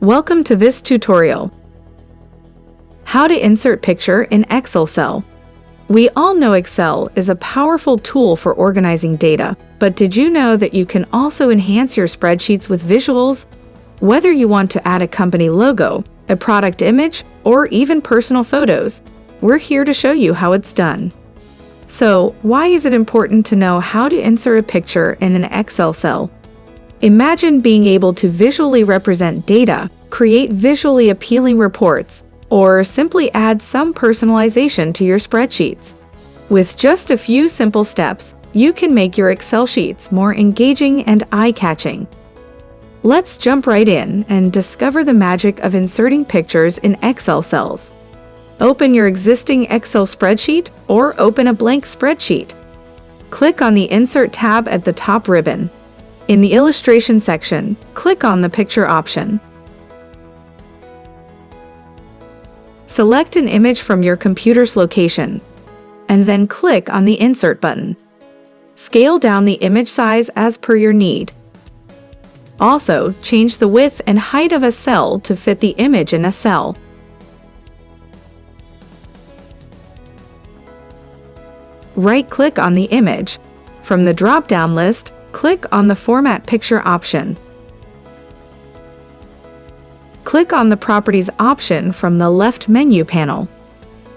Welcome to this tutorial. How to insert picture in Excel cell. We all know Excel is a powerful tool for organizing data, but did you know that you can also enhance your spreadsheets with visuals? Whether you want to add a company logo, a product image, or even personal photos, we're here to show you how it's done. So, why is it important to know how to insert a picture in an Excel cell? Imagine being able to visually represent data, create visually appealing reports, or simply add some personalization to your spreadsheets. With just a few simple steps, you can make your Excel sheets more engaging and eye-catching. Let's jump right in and discover the magic of inserting pictures in Excel cells. Open your existing Excel spreadsheet or open a blank spreadsheet. Click on the Insert tab at the top ribbon. In the Illustration section, click on the Picture option. Select an image from your computer's location, and then click on the Insert button. Scale down the image size as per your need. Also, change the width and height of a cell to fit the image in a cell. Right-click on the image. From the drop-down list, click on the Format Picture option. Click on the Properties option from the left menu panel.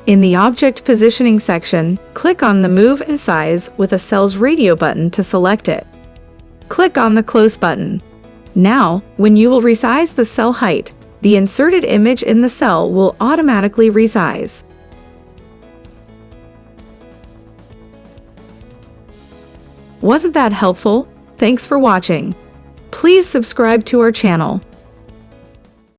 In the Object Positioning section, click on the Move and Size with a cell's radio button to select it. Click on the Close button. Now, when you will resize the cell height, the inserted image in the cell will automatically resize. Wasn't that helpful? Thanks for watching. Please subscribe to our channel.